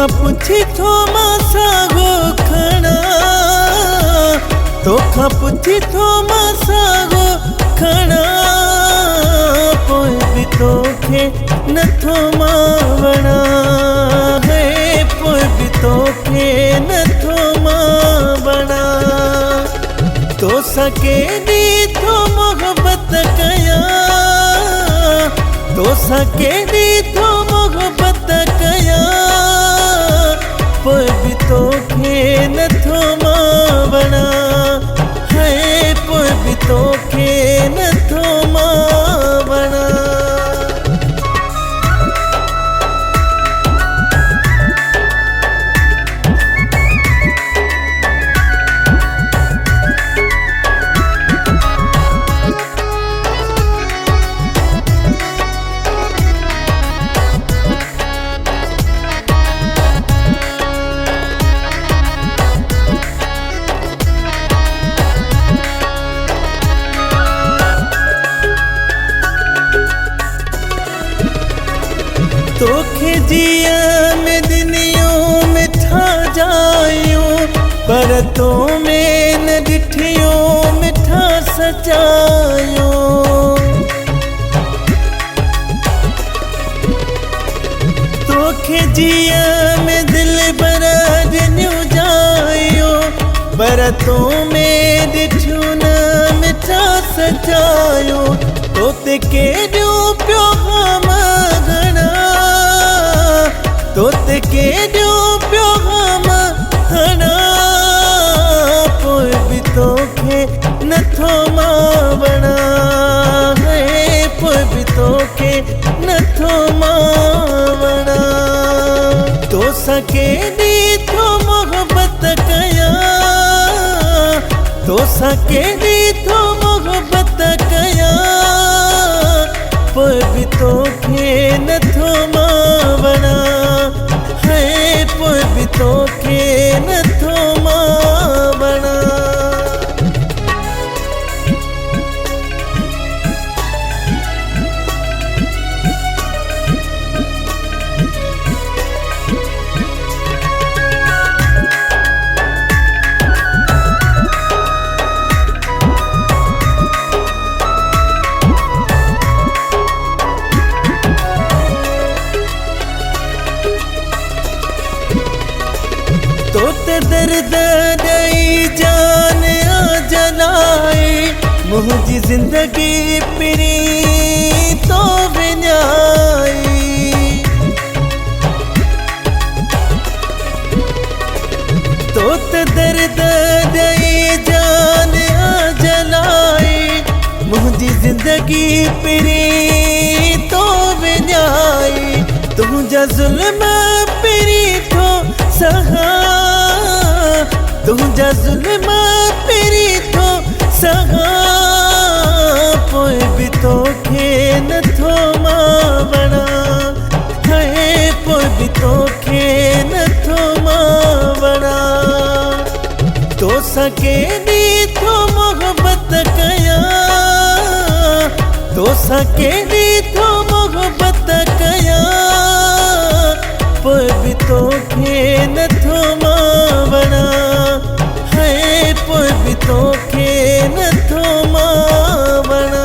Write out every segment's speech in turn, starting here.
तोखा पुछी थो मां सागो खणा, तोखा पुछी थो मां सागो खणा, पोइ बि तोखे नथो मां वणा, पोइ बि तोखे नथो मां वणा। तोसां केॾी थो मोहबत कयां, तोसां केॾी थो मोहबत कयां, पोइ बि तोखे नथो मां वणा, पोइ बि तोखे नथो मां वणा। तोखे जिया में दिनियों में ठा जायूं, पर तो में न ॾिठियों में ठा सचायूं। तोखे जिया में दिल भर ॾिनियूं जायूं, पर तो में ॾिठियूं न मिठा सचायूं। तोते केॾियूं पियो हम घणा, तोते केॾियूं पियो हम हणा, पोइ बि तोखे नथो मां वणा, पोइ बि तोखे नथो मां वणा। तोसां केॾी थो मोहबत कयां, तोसां केॾी थो मोहबत कयां, पोइ बि तोखे नथो मां वणा, पोइ बि तोखे नथो मां वणा। तोते दर्द ॾेई जान जलाई, मुंहिंजी ज़िंदगी पिरी तो विञाई। तोते दर्द ॾेई जान जलाई, मुंहिंजी ज़िंदगी पिरी तो विञाई। तुंहिंजा ज़ुल्म पिरी थो सहा, तुंहिंजा ज़ुल्म पिरी थो सहा, पोइ बि तोखे नथो मां वणा, पोइ बि तोखे नथो मां वणा। तोसां केॾी थो मोहबत कयां, तोसां केॾी थो मोहबत कयां, पोइ बि तोखे नथो मां वणा, पोइ बि तोखे नथो मां वणा।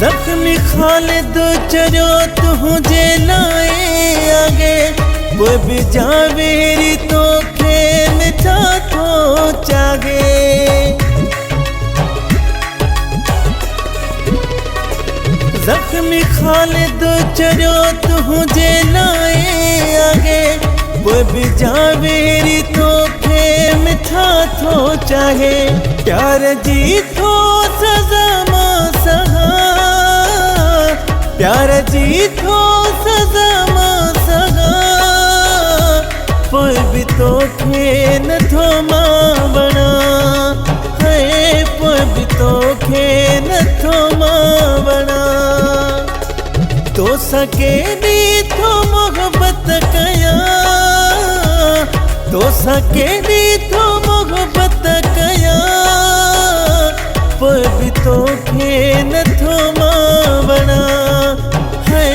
ज़ख्मी ख़ालिद चरियो तुंहिंजे लाइ आगे, पोइ बि जावेरी तोखे मिठा थो चाहे। ज़ख्मी ख़ालिद चरियो तुंहिंजे लाइ आगे, पोइ बि जावेरी तोखे मिठा थो चाहे। प्यार जी थो सज़ा मां सहा, प्यार जी थो सज़ा मां सहा, पोइ बि तोखे नथो मां वणा है पोइ बि तोखे नथो मां वणा तोसां केॾी थो मोहबत कयां तोसां केॾी थो मोहबत कयां पोइ बि तोखे नथो मां वणा है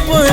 पोइ